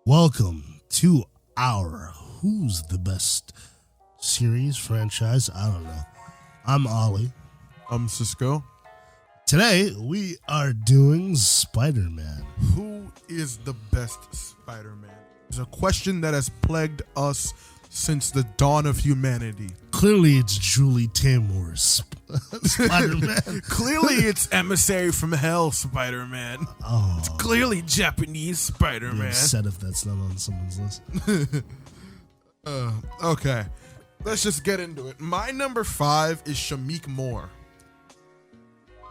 Welcome to our Who's the Best series franchise. I don't know. I'm Ollie. I'm Cisco. Today we are doing Spider-Man. Who is the best Spider-Man? It's a question that has plagued us since the dawn of humanity. Clearly it's Julie Taymor's Spider-Man. Clearly it's Emissary from Hell Spider-Man. Oh, It's clearly Japanese be Spider-Man. upset if that's not on someone's list. Okay, let's just get into it. My number 5 is Shameik Moore.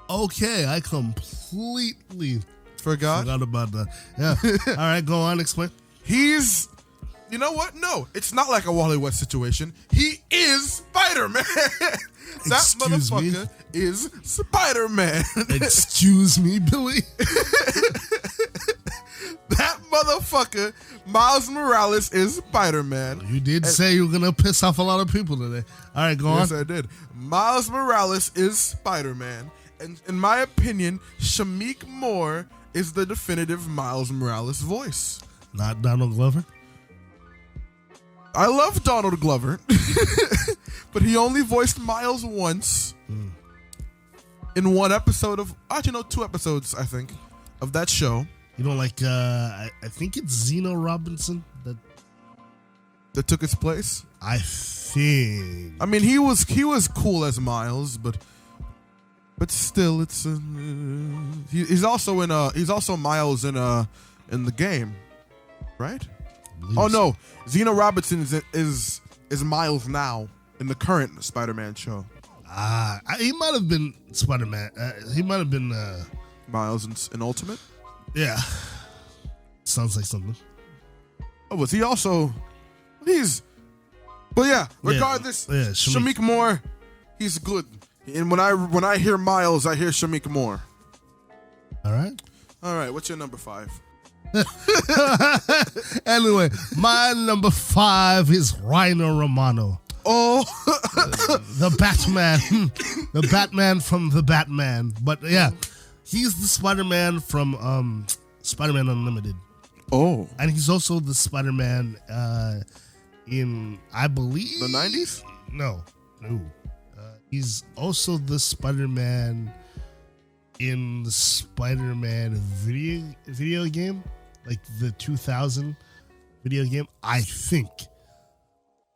Okay, I completely Forgot? forgot about that. Yeah. All right, go on, explain. He's... You know what? No, it's not like a Wally West situation. He is Spider-Man. That Excuse me? motherfucker is Spider-Man. Excuse me, Billy. That motherfucker, Miles Morales, is Spider-Man. You did say you were going to piss off a lot of people today. All right, go Yes, on. I did. Miles Morales is Spider-Man. And in my opinion, Shameik Moore is the definitive Miles Morales voice. Not Donald Glover? I love Donald Glover, but he only voiced Miles once in one episode of, actually no, 2 episodes, I think, of that show. You don't like, I think it's Zeno Robinson That took his place. I think. I mean, he was cool as Miles, but still, it's he's also Miles in the game, right? Oh no, Zeno Robinson is Miles now in the current Spider-Man show. He might have been Spider-Man. He might have been, Miles in Ultimate. yeah. Sounds like something. Oh, was he also? But yeah, regardless, Yeah, Shameik Moore, he's good. And when I hear Miles, I hear Shameik Moore. All right. All right, what's your number 5? Anyway, my number 5 is Rhino Romano. Oh, The Batman. The Batman from The Batman. But yeah, he's the Spider-Man from Spider-Man Unlimited. oh, And he's also the Spider-Man in, I believe... the 90s? No. He's also the Spider-Man in the Spider-Man video game, like the 2000 video game, I think.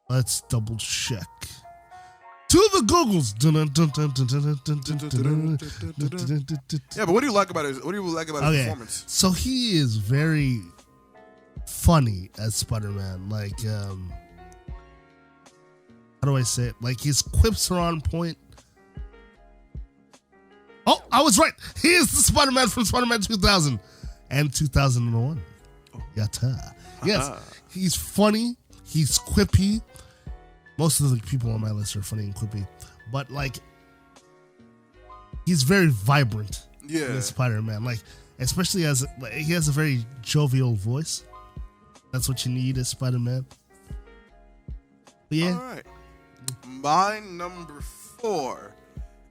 Let's double check. To the Googles. Yeah, but what do you like about his performance? So he is very funny as Spider-Man. Like, how do I say it? Like, his quips are on point. Oh, I was right. He is the Spider-Man from Spider-Man 2000 and 2001. Yatta. Yes, he's funny. He's quippy. Most of the people on my list are funny and quippy. But, like, he's very vibrant. Yeah. In Spider-Man. Like, especially he has a very jovial voice. That's what you need as Spider-Man. But yeah. All right. My number 4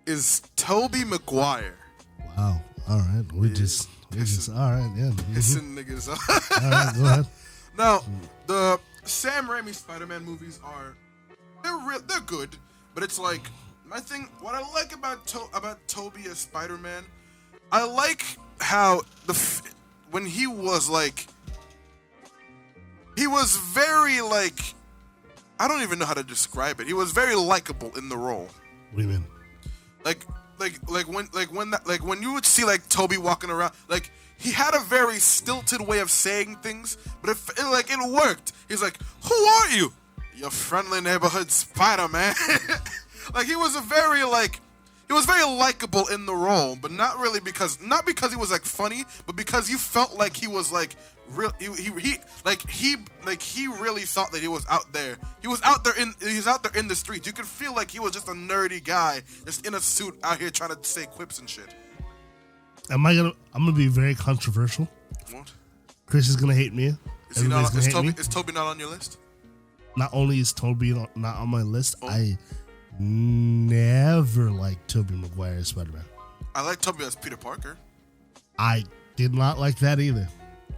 is Tobey Maguire. Wow. All right. We just all right. Yeah. Pissing niggas off. All right. Go ahead. Now, the Sam Raimi Spider-Man movies they're good, but it's like what I like about Tobey as Spider-Man, I like how when he was very like, I don't even know how to describe it. He was very likable in the role. What do you mean? When you would see like Tobey walking around, like he had a very stilted way of saying things, but it worked. He's like, "Who are you? Your friendly neighborhood Spider-Man." Like he was very likable in the role, but not because he was like funny, but because you felt like he was like real. He really thought that he was out there. He was out there in the streets. You could feel like he was just a nerdy guy, just in a suit out here trying to say quips and shit. I'm gonna be very controversial. What? Chris is gonna hate me. Is Tobey not on your list? Not only is Tobey not on my list, I never liked Tobey Maguire as Spider-Man. I like Tobey as Peter Parker. I did not like that either.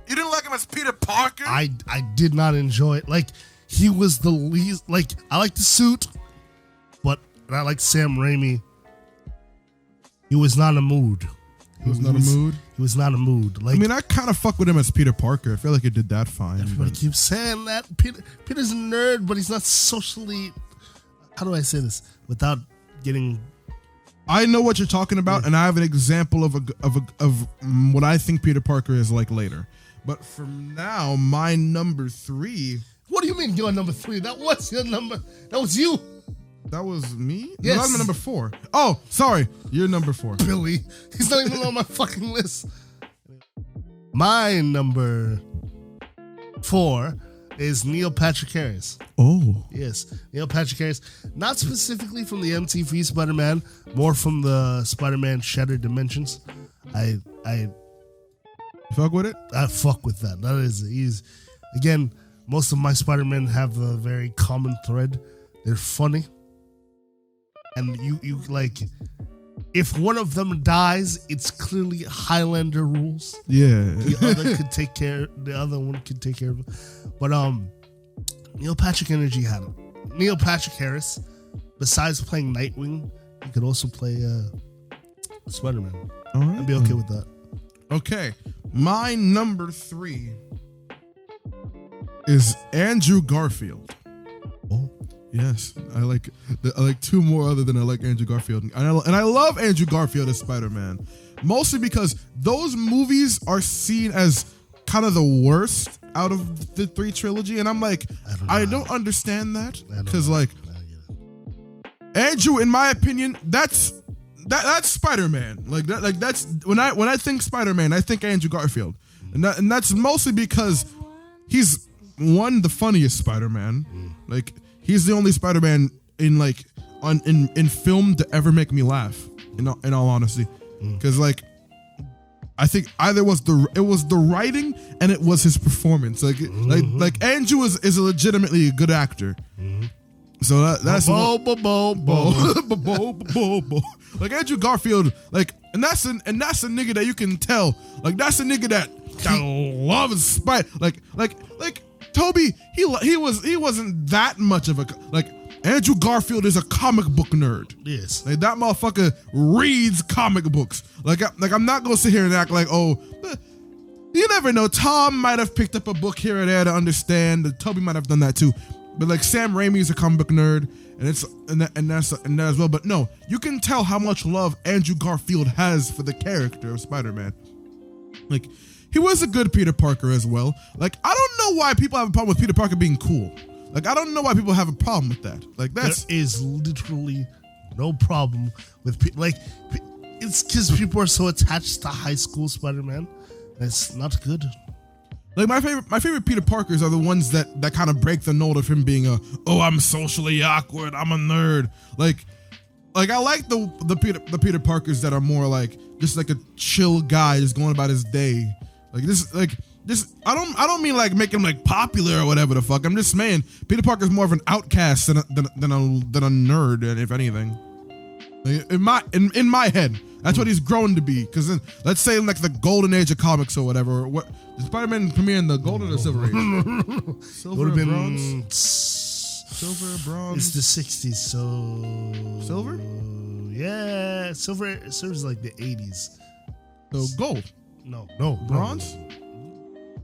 You didn't like him as Peter Parker? I did not enjoy it. Like, he was the least. Like, I like the suit, but I like Sam Raimi. He was not in a mood. He was not in a mood? He was not in a mood. Like, I mean, I kind of fuck with him as Peter Parker. I feel like he did that fine. Everybody keeps saying that. Peter's a nerd, but he's not socially... How do I say this? Without getting... I know what you're talking about, and I have an example of what I think Peter Parker is like later. But for now, my number 3... What do you mean you're number 3? That was your number... That was you. That was me? Yes. No, that was my number 4. Oh, sorry. You're number 4. Billy. He's not even on my fucking list. My number 4 is Neil Patrick Harris. Oh. Yes, Neil Patrick Harris. Not specifically from the MTV Spider-Man, more from the Spider-Man Shattered Dimensions. I fuck with it? I fuck with that. He's again, most of my Spider-Men have a very common thread. They're funny. And you like, if one of them dies, it's clearly Highlander rules. Yeah. The other one could take care of it. But Neil Patrick Energy had it. Neil Patrick Harris, besides playing Nightwing, he could also play Spider-Man. All right. I'd be okay with that. Okay. My number 3 is Andrew Garfield. Oh. Yes, I like 2 more other than I like Andrew Garfield, and I love Andrew Garfield as Spider-Man, mostly because those movies are seen as kind of the worst out of the 3 trilogy, and I'm like, I don't understand that, because like Andrew, in my opinion, that's Spider-Man. That's when I think Spider-Man, I think Andrew Garfield, and that's mostly because he's the funniest Spider-Man, like. He's the only Spider-Man in film to ever make me laugh. In all honesty, because like I think either it was the writing and it was his performance. Like Andrew is a legitimately good actor. So that's like Andrew Garfield, like and that's a nigga that you can tell, like that's a nigga that loves Spider, like Toby, he wasn't that much of a, like Andrew Garfield is a comic book nerd. Yes, like that motherfucker reads comic books. Like I'm not gonna sit here and act like, oh, you never know. Tom might have picked up a book here or there to understand. Toby might have done that too. But like Sam Raimi is a comic book nerd, and that as well. But no, you can tell how much love Andrew Garfield has for the character of Spider-Man. Like. He was a good Peter Parker as well. Like, I don't know why people have a problem with Peter Parker being cool. Like, I don't know why people have a problem with that. Like, there is literally no problem with people. Like, it's because people are so attached to high school Spider-Man. It's not good. Like, my favorite Peter Parkers are the ones that kind of break the mold of him being I'm socially awkward, I'm a nerd. Like I like the Peter Parkers that are more like just like a chill guy just going about his day. Like this, I don't mean like make him like popular or whatever the fuck. I'm just saying Peter Parker's more of an outcast than a nerd, and if anything, like in my head, that's what he's grown to be. Because then, let's say in like the golden age of comics or whatever, or what did Spider-Man premiere in the golden or silver age? Silver or bronze? Silver, bronze. It's the 60s, so silver. Yeah, silver's like the 80s. So gold. No, bronze.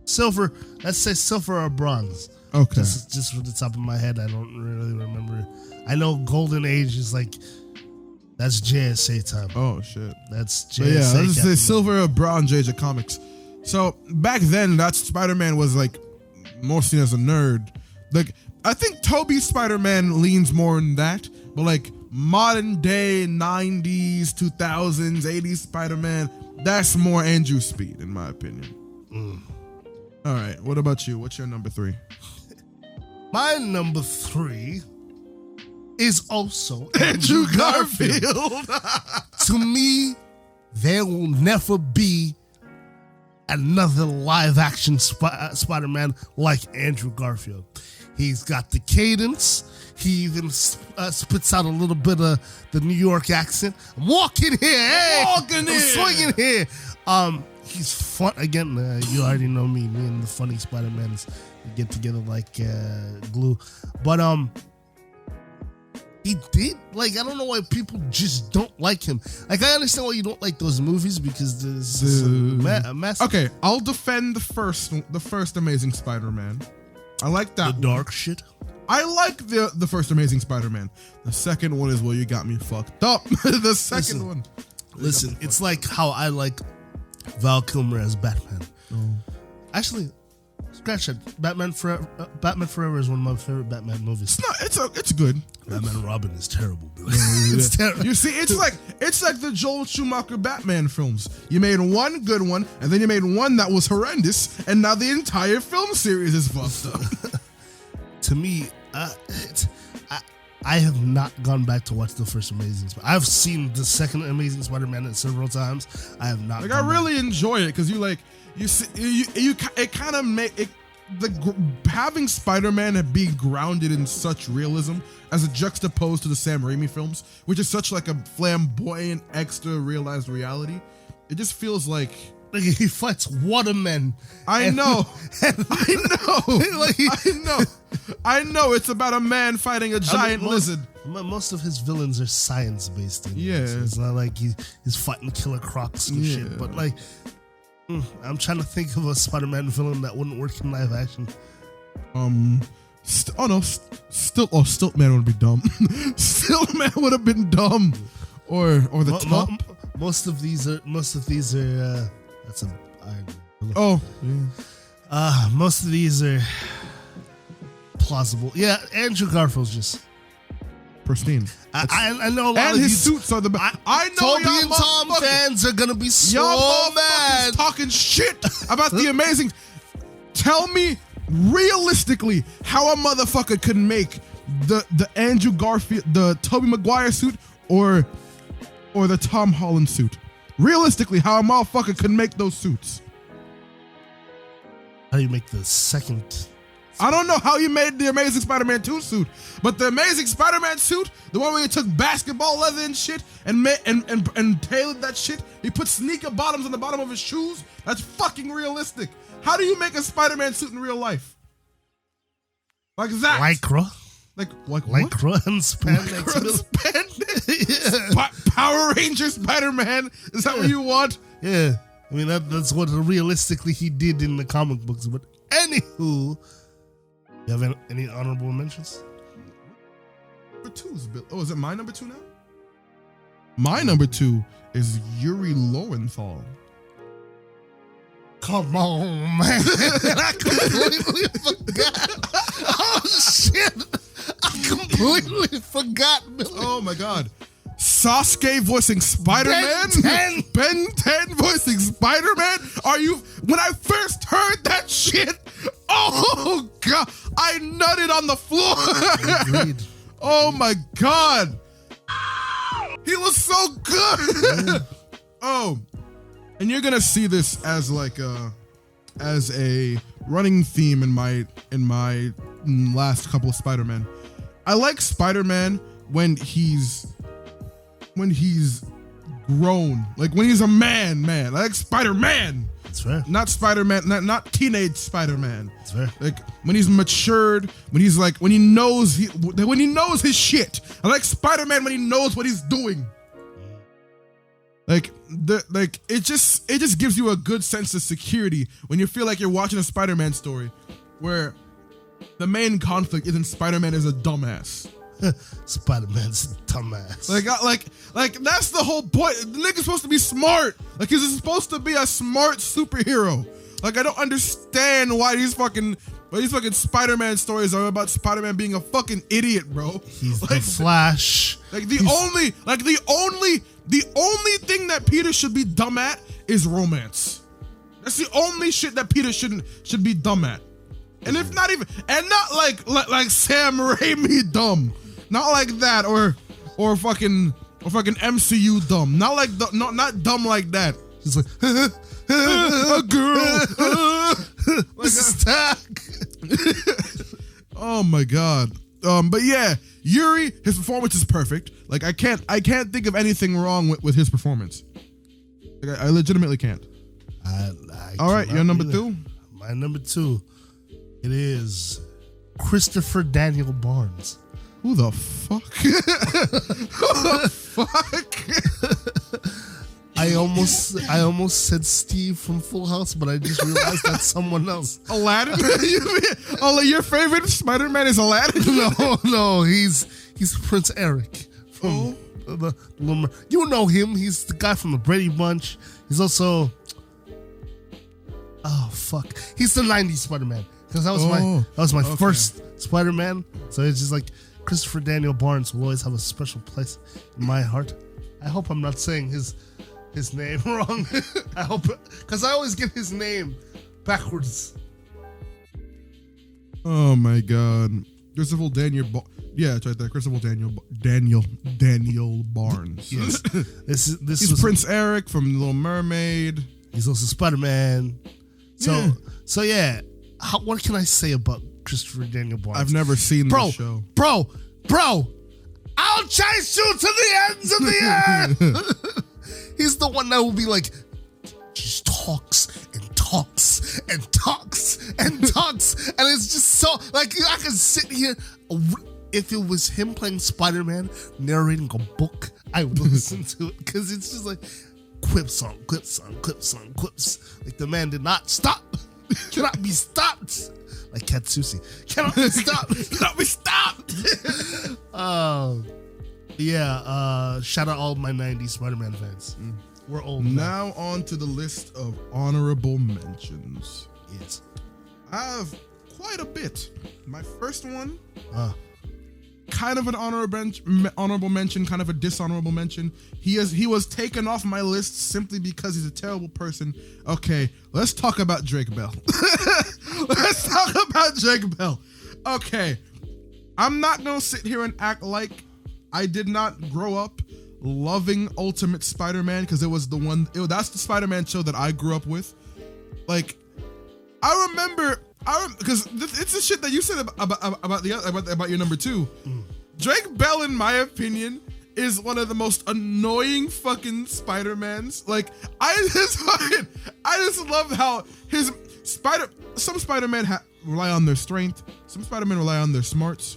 Silver. Let's say silver or bronze. Okay. Just from the top of my head, I don't really remember. I know golden age is like that's JSA time. Oh shit. That's JSA. So yeah, let's say silver or bronze age of comics. So back then, that Spider-Man was like more seen as a nerd. Like I think Tobey's Spider-Man leans more in that, but like modern day 90s, 2000s, 80s Spider-Man, that's more Andrew speed in my opinion. All right, what about you? What's your number 3? My number 3 is also Andrew Garfield. To me, there will never be another live action Spider-Man like Andrew Garfield. He's got the cadence. He even spits out a little bit of the New York accent. I'm walking here, hey! I'm swinging here. he's fun again. You already know me and the funny Spider-Mans get together like glue. But he did, like, I don't know why people just don't like him. Like, I understand why you don't like those movies because there's a massive... Okay, I'll defend the first Amazing Spider-Man. I like that. The dark shit. I like the first Amazing Spider-Man. The second one is where you got me fucked up. The second one. Listen, it's like how I like Val Kilmer as Batman. Oh. Actually, scratch that. Batman Forever is one of my favorite Batman movies. It's good. Batman and Robin is terrible. It's terrible. You see, it's like the Joel Schumacher Batman films. You made one good one, and then you made one that was horrendous, and now the entire film series is fucked up. To me, I have not gone back to watch the first Amazing Spider-Man. I've seen the second Amazing Spider-Man several times. I have not. Like, I really enjoy it because it kind of make it. Having Spider-Man be grounded in such realism as a juxtaposed to the Sam Raimi films, which is such like a flamboyant, extra realized reality, it just feels like he fights watermen. I know. I know. It's about a man fighting a giant lizard. Most of his villains are science-based. Yeah. It's not like he's fighting killer crocs and shit. But like, I'm trying to think of a Spider-Man villain that wouldn't work in live action. Stiltman would be dumb. Stiltman would have been dumb, or the top. Most of these are. That's an iron. Oh, yeah. Most of these are plausible. Yeah, Andrew Garfield's just pristine. I know a lot and of his these, suits are the best. I know Toby and Tom fans are gonna be so mad talking shit about the Amazing. Tell me realistically how a motherfucker could make the Andrew Garfield, the Tobey Maguire suit, or the Tom Holland suit. Realistically, how a motherfucker could make those suits. How do you make the second? I don't know how you made the Amazing Spider-Man 2 suit, but the Amazing Spider-Man suit, the one where he took basketball leather and shit and tailored that shit, he put sneaker bottoms on the bottom of his shoes, that's fucking realistic. How do you make a Spider-Man suit in real life? Like that. Lycra. Like Lycra and spandex. Power Ranger Spider-Man? Is that what you want? Yeah. I mean, that's what realistically he did in the comic books. But anywho, you have any honorable mentions? Number 2 is Bill. Oh, is it my number 2 now? My number 2 is Yuri Lowenthal. Come on, man. I completely forgot. Oh, shit. I completely forgot. Oh, my God. Sasuke voicing Spider-Man? Ben 10 voicing Spider-Man? When I first heard that shit, oh, God, I nutted on the floor. Agreed. Oh, my God. He was so good. Yeah. Oh, and you're gonna see this as as a running theme in my last couple of Spider-Man. I like Spider-Man when he's grown, like when he's a man. I like Spider-Man. That's fair. Not Spider-Man, not teenage Spider-Man. That's fair. Like when he's matured, when he knows his shit. I like Spider-Man when he knows what he's doing. It just gives you a good sense of security when you feel like you're watching a Spider-Man story where the main conflict isn't Spider-Man is a dumbass. Spider-Man's a dumbass. Like that's the whole point. The nigga's supposed to be smart. Like he's supposed to be a smart superhero. Like I don't understand why these fucking Spider-Man stories are about Spider-Man being a fucking idiot, bro. He's like the Flash. The only thing that Peter should be dumb at is romance. That's the only shit that Peter should be dumb at. And if not even, and not like Sam Raimi dumb, not like that, or fucking MCU dumb, not dumb like that. He's like a girl, like Stack. Oh my God. But yeah, Yuri, his performance is perfect. Like I can't think of anything wrong with his performance. Like, I legitimately can't. All right, your number 2. My number 2. It is Christopher Daniel Barnes. Who the fuck? Who the fuck? I almost said Steve from Full House, but I just realized that's someone else. Aladdin? Your favorite Spider-Man is Aladdin? No, he's Prince Eric from the you know him. He's the guy from the Brady Bunch. He's also he's the 90s Spider-Man, because that was my first Spider-Man. So it's just like Christopher Daniel Barnes will always have a special place in my heart. I hope I'm not saying his name wrong. I hope, because I always get his name backwards. Oh my God, Christopher Daniel. Yeah, it's right there. Christopher Daniel Barnes. Yes, this He's was Prince Eric from Little Mermaid. He's also Spider-Man. So yeah. What can I say about Christopher Daniel Barnes? I've never seen the show. Bro, I'll chase you to the ends of the earth. He's the one that will be like, just talks and talks and talks and talks, and it's just so like I can sit here. If it was him playing Spider-Man narrating a book, I would listen to it, because it's just like quips on quips on quips on quips. Like the man did not stop. Cannot be stopped. Like Katsushi. Cannot be stopped. Cannot be stopped. Shout out all my 90s Spider-Man fans. We're old now. On to the list of honorable mentions. Yes. I have quite a bit. My first one, kind of an honorable mention, kind of a dishonorable mention. He was taken off my list simply because he's a terrible person. Okay, let's talk about Drake Bell. Let's talk about Drake Bell. Okay, I'm not gonna sit here and act like I did not grow up loving Ultimate Spider-Man, because that's the Spider-Man show that I grew up with. Like, I remember, because it's the shit that you said about your number 2. Drake Bell, in my opinion, is one of the most annoying fucking Spider-Mans. Like, I just love how some Spider-Man rely on their strength, some Spider-Man rely on their smarts.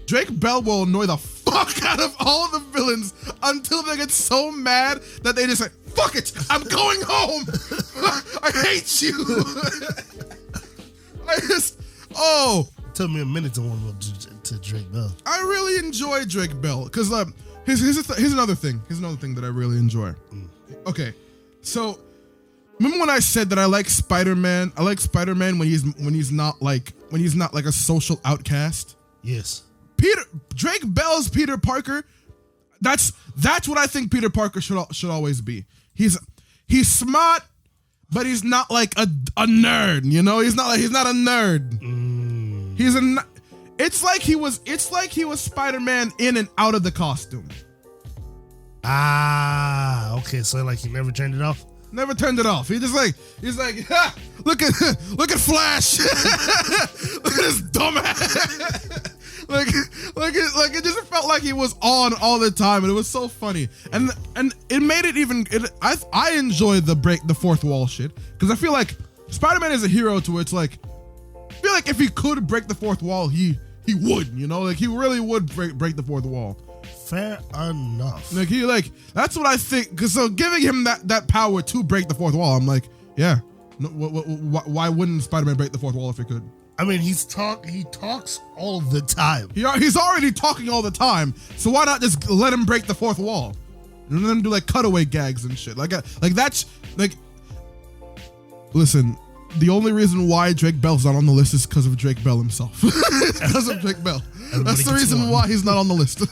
Drake Bell will annoy the fuck out of all the villains until they get so mad that they just like, fuck it, I'm going home. I hate you. It took me a minute to warm up to Drake Bell. I really enjoy Drake Bell, because here's another thing. Here's another thing that I really enjoy. Okay, so remember when I said that I like Spider-Man? I like Spider-Man when he's not like a social outcast. Yes. Drake Bell's Peter Parker. That's what I think Peter Parker should always be. He's smart, but he's not like a nerd. You know, he's not a nerd. It's like he was Spider-Man in and out of the costume. Okay, so like he never turned it off? Never turned it off. He's like, ha, look at Flash. Look at this dumbass. like it just felt like he was on all the time, and it was so funny. And it made it even. I enjoy the fourth wall shit, because I feel like Spider-Man is a hero to where it's like, I feel like if he could break the fourth wall, he would. You know, like he really would break the fourth wall. Fair enough. That's what I think. Cause so giving him that power to break the fourth wall, I'm like, yeah. No, why wouldn't Spider-Man break the fourth wall if he could? I mean, he talks all the time. He's already talking all the time. So why not just let him break the fourth wall? And let him do like cutaway gags and shit. Like that's like. Listen, the only reason why Drake Bell's not on the list is because of Drake Bell himself. Because of Drake Bell. That's the reason why he's not on the list.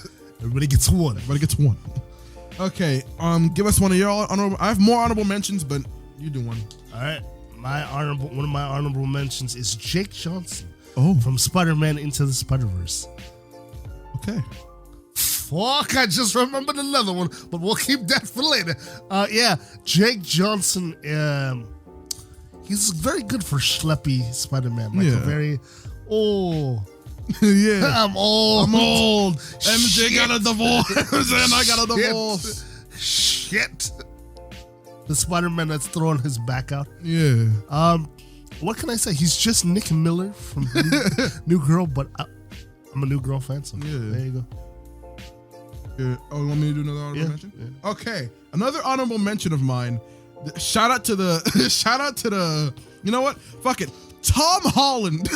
Everybody gets one. Okay, give us one of your honorable. I have more honorable mentions, but you do one. All right, one of my honorable mentions is Jake Johnson. Oh, from Spider-Man Into the Spider-Verse. Okay. Fuck, I just remembered another one, but we'll keep that for later. Yeah, Jake Johnson. He's very good for schleppy Spider-Man. Like a very yeah. I'm old. MJ got a divorce. And I got a divorce. Shit. The Spider-Man that's throwing his back out. Yeah. What can I say? He's just Nick Miller from New Girl, but I'm a New Girl fan, so there you go. Yeah. Oh, you want me to do another honorable mention? Yeah. Okay. Another honorable mention of mine. Shout out to the. You know what? Fuck it. Tom Holland.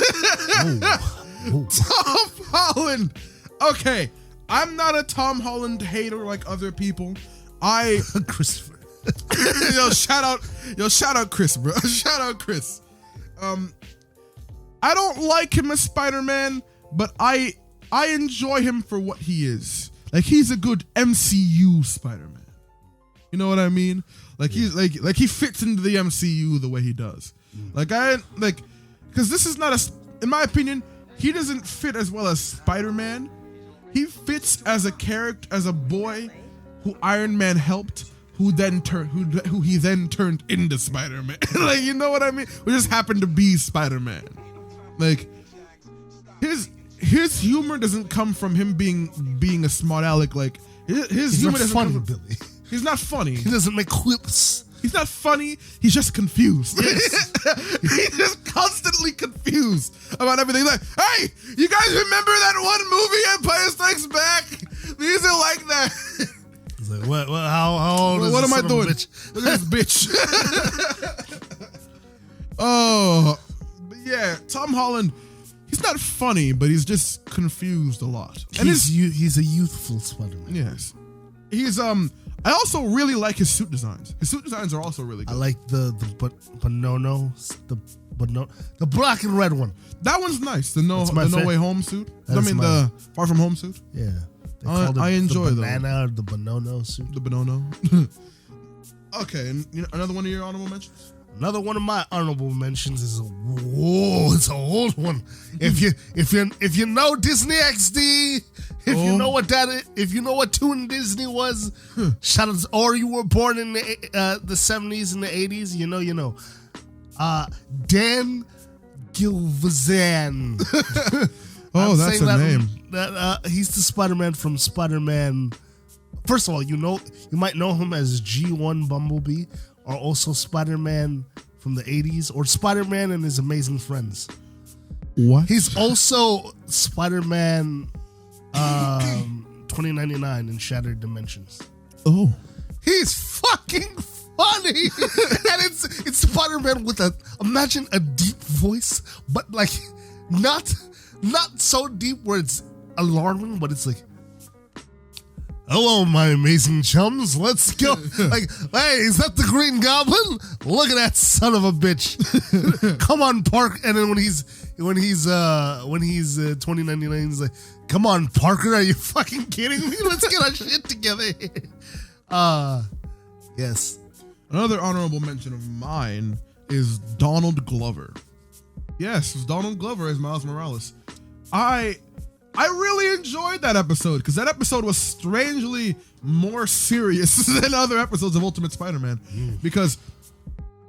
Tom Holland. Okay. I'm not a Tom Holland hater like other people. Christopher. Shout out Chris, bro. Shout out Chris. I don't like him as Spider-Man, but I enjoy him for what he is. Like, he's a good MCU Spider-Man. You know what I mean? Like, he's like he fits into the MCU the way he does. Because this is not in my opinion, he doesn't fit as well as Spider-Man. He fits as a character, as a boy who Iron Man helped, who he then turned into Spider-Man. Like, you know what I mean? Who just happened to be Spider-Man. Like, his humor doesn't come from him being a smart aleck. Like, his humor doesn't funny, come from, Billy. He's not funny. He doesn't make quips. He's not funny. He's just confused. Yes. He's just constantly confused about everything. Like, hey, you guys remember that one movie, Empire Strikes Back? These are like that. He's like, what? How old is what this am I son of a doing? bitch? Look at this bitch. Oh, but yeah, Tom Holland. He's not funny, but he's just confused a lot. And he's a youthful Spider-Man. Yes, he's I also really like his suit designs. His suit designs are also really good. I like the black and red one. That one's nice. The No Way Home suit. The Far From Home suit. Yeah. I enjoy the banana or the Bonono suit. The Bonono. Okay, and another one of your honorable mentions? Another one of my honorable mentions is it's an old one. If you know Disney XD, if you know what that is, if you know what Toon Disney was, shout out, or you were born in the 70s and the 80s, you know. Dan Gilvezan. That's a name. He's the Spider-Man from Spider-Man. First of all, you might know him as G1 Bumblebee, or also Spider-Man from the 80s, or Spider-Man and His Amazing Friends. What? He's also Spider-Man 2099 in Shattered Dimensions. Oh. He's fucking funny. And it's Spider-Man with imagine a deep voice, but like not so deep where it's alarming, but it's like, hello, my amazing chums. Let's go. Like, hey, is that the Green Goblin? Look at that son of a bitch. Come on, Park. And then when he's 2099, he's like, come on, Parker. Are you fucking kidding me? Let's get our shit together. Yes. Another honorable mention of mine is Donald Glover. Yes, Donald Glover as Miles Morales. I really enjoyed that episode because that episode was strangely more serious than other episodes of Ultimate Spider-Man because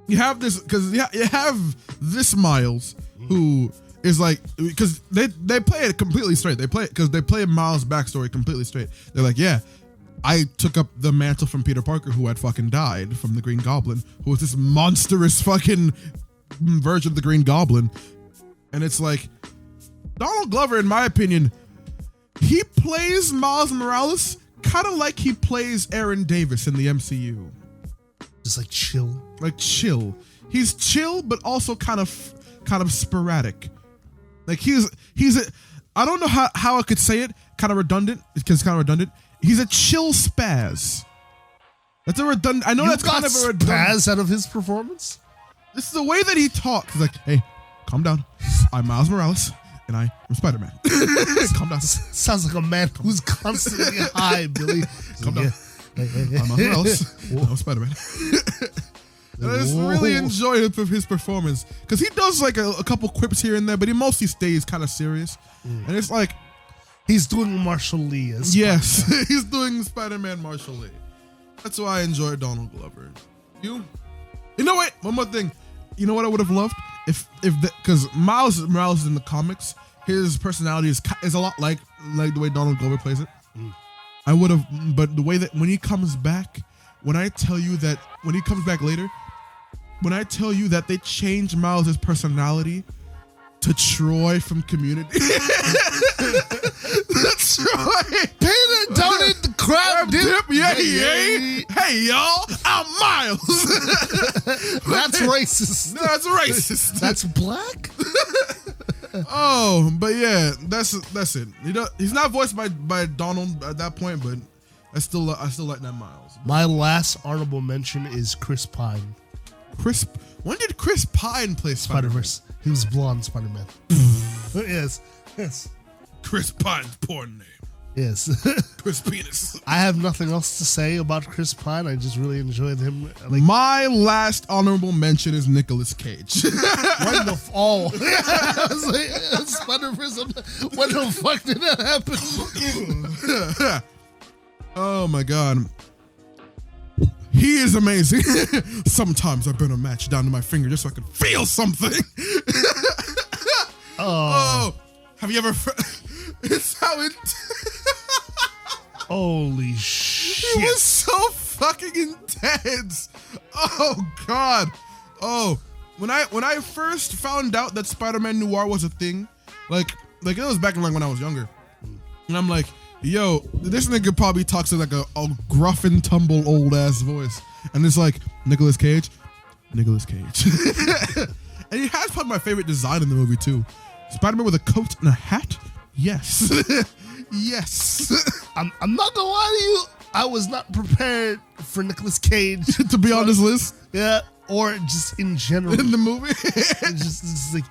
you have this Miles who is like, because they play it completely straight. They play Miles' backstory completely straight. They're like, yeah, I took up the mantle from Peter Parker, who had fucking died from the Green Goblin, who was this monstrous fucking version of the Green Goblin. And it's like, Donald Glover, in my opinion, he plays Miles Morales kind of like he plays Aaron Davis in the MCU. Just like chill. Like chill. He's chill, but also kind of sporadic. Like I don't know how I could say it. Kind of redundant. It's kind of redundant. He's a chill spaz. That's a redundant. I know that's kind of a redundant. Spaz out of his performance. This is the way that he talks. He's like, hey, calm down. I'm Miles Morales, and I am Spider-Man. Calm down. Sounds like a man who's constantly high, Billy. Calm down. I'm Miles Morales. I'm Spider-Man. And I just really enjoy his performance because he does like a couple quips here and there, but he mostly stays kind of serious. And it's like he's doing Marshall Lee as yes, he's doing Spider-Man Marshall Lee. That's why I enjoy Donald Glover. You know what? One more thing. You know what I would have loved because Miles Morales in the comics, his personality is a lot like the way Donald Glover plays it. I would have, but the way that when he comes back when I tell you that when he comes back later, when I tell you that they changed Miles' personality to Troy from Community. Troy. Peter, don't eat the crab dip. Yay. Hey, y'all, I'm Miles. That's racist. No, that's racist. That's black? Oh, but yeah, that's it. He's not voiced by Donald at that point, but I still like that Miles. My last honorable mention is Chris Pine. When did Chris Pine play Spider-Verse? He was blonde Spider-Man. Yes. Chris Pine's porn name. Yes. Chris Penis. I have nothing else to say about Chris Pine. I just really enjoyed him. Like, my last honorable mention is Nicolas Cage. When the fall. I was like, Spider-Verse. When the fuck did that happen? Oh my god. He is amazing. Sometimes I burn a match down to my finger just so I can feel something. Oh. Have you ever... It's how it... Holy shit. It was so fucking intense. Oh god. Oh. When I first found out that Spider-Man Noir was a thing, like it was back in when I was younger. And I'm like, yo, this nigga probably talks in like a gruff and tumble old ass voice. And it's like, Nicolas Cage. And he has probably my favorite design in the movie too. Spider-Man with a coat and a hat? Yes. Yes. I'm not gonna lie to you. I was not prepared for Nicolas Cage to be on this list. Yeah. Or just in general. In the movie. it's like,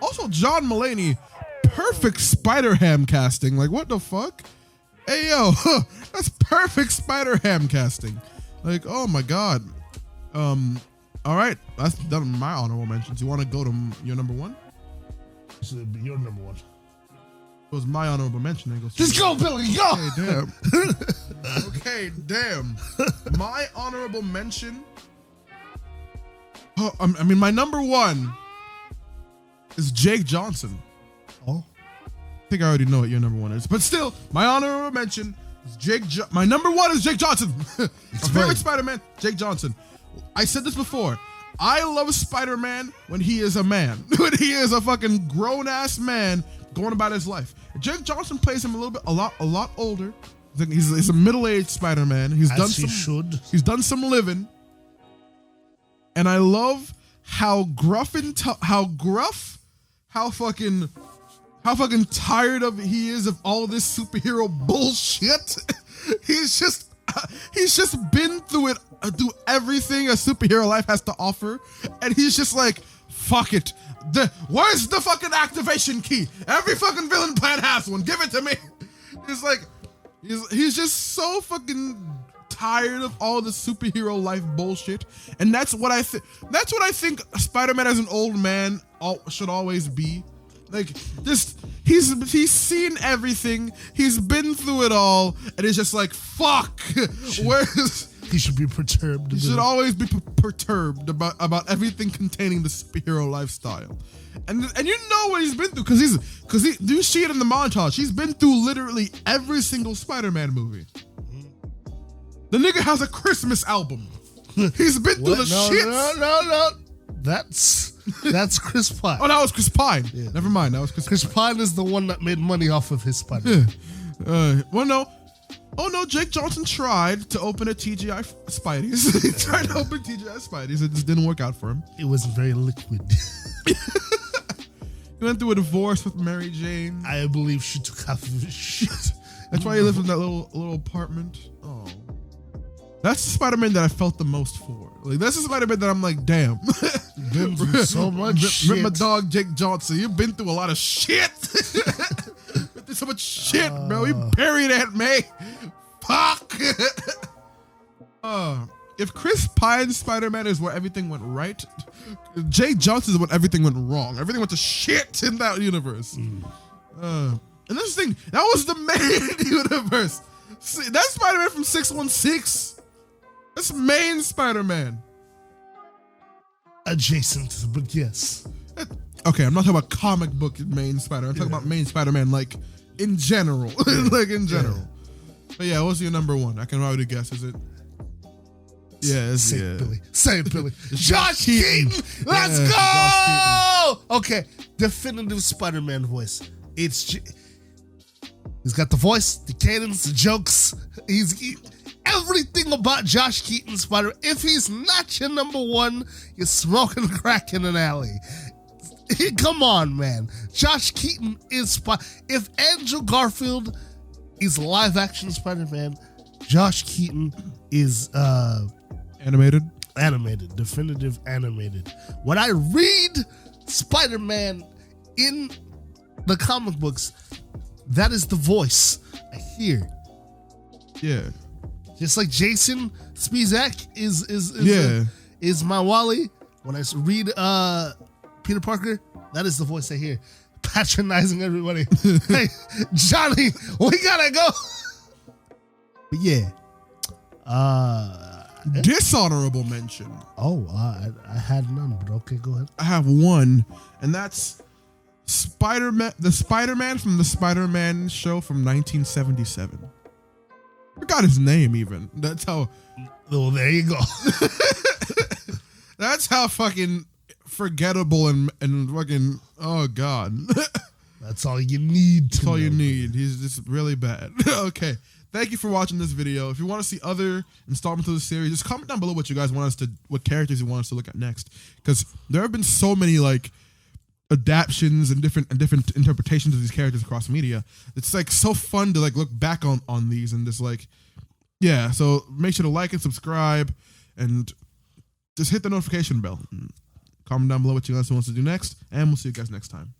Also, John Mulaney. Perfect Spider-Ham casting. Like, what the fuck? Hey, yo, that's perfect Spider-Ham casting. Like, oh my god. All right, that's done my honorable mentions. You want to go to your number one? So it'd be your number one. It was my honorable mention. Just go, Billy, go! Okay, damn. Okay, damn. My honorable mention... Oh, I mean, my number one is Jake Johnson. Oh. I think I already know what your number one is. But still, my honorable mention is my number one is Jake Johnson. My favorite Spider-Man, Jake Johnson. I said this before. I love Spider-Man when he is a man. When he is a fucking grown-ass man going about his life. Jake Johnson plays him a lot older. He's a middle-aged Spider-Man. He's done some living. And I love how fucking tired of he is of all this superhero bullshit. He's just been through it, through everything a superhero life has to offer, and he's just like, fuck it. Where's the fucking activation key? Every fucking villain plan has one. Give it to me. It's like he's just so fucking tired of all the superhero life bullshit, and that's what I think Spider-Man as an old man should always be. Like, just he's seen everything, he's been through it all, and it's just like, fuck. He should be perturbed. He should always be perturbed about everything containing the superhero lifestyle, and you know what he's been through because you see it in the montage. He's been through literally every single Spider-Man movie. The nigga has a Christmas album. He's been through the shit. No. That's Chris Pine. Oh, that was Chris Pine. Yeah. Never mind. That was Chris Pine is the one that made money off of his Spider-Man. Yeah. Well, no. Oh, no. Jake Johnson tried to open a TGI Spidey's. He tried to open TGI Spidey's. It just didn't work out for him. It wasn't very liquid. He went through a divorce with Mary Jane. I believe she took half of his shit. That's why he lives in that little apartment. Oh. That's the Spider-Man that I felt the most for. Like, that's the Spider-Man that I'm like, damn. Been through so much shit. Rip my dog, Jake Johnson. You've been through a lot of shit. Been through so much shit, bro. You buried Aunt May. Fuck. If Chris Pine's Spider-Man is where everything went right, Jake Johnson is when everything went wrong. Everything went to shit in that universe. And this thing, that was the main universe. See, that's Spider-Man from 616. That's main Spider-Man. Adjacent, but yes. Okay, I'm not talking about comic book main Spider-Man. I'm talking about main Spider-Man, like, in general. Like, in general. But yeah, what's your number one? I can already guess. Is it? Yeah, it's Say it, Billy. Say it, Billy. Josh Keaton. Keaton. Let's Yeah, go. Josh Okay, definitive Spider-Man voice. He's got the voice, the cadence, the jokes. Everything about Josh Keaton Spider. If he's not your number one, you're smoking crack in an alley. Come on, man. Josh Keaton is if Andrew Garfield is live action Spider-Man, Josh Keaton is Animated. Definitive animated. When I read Spider-Man in the comic books, that is the voice I hear. Yeah. Just like Jason Spizak Yeah. is my Wally. When I read Peter Parker, that is the voice I hear. Patronizing everybody. Hey, Johnny, we gotta go. But yeah. Dishonorable mention. I had none, but okay, go ahead. I have one, and that's Spider-Man, the Spider-Man from the Spider-Man show from 1977. Forgot his name even. That's how. Oh, there you go. That's how fucking forgettable and fucking. Oh god. That's all you need. That's all you need. He's just really bad. Okay. Thank you for watching this video. If you want to see other installments of the series, just comment down below what characters you want us to look at next. Because there have been so many like adaptions and different interpretations of these characters across media. It's like so fun to like look back on these and just like, yeah. So make sure to like and subscribe and just hit the notification bell. Comment down below what you guys want us to do next, and we'll see you guys next time.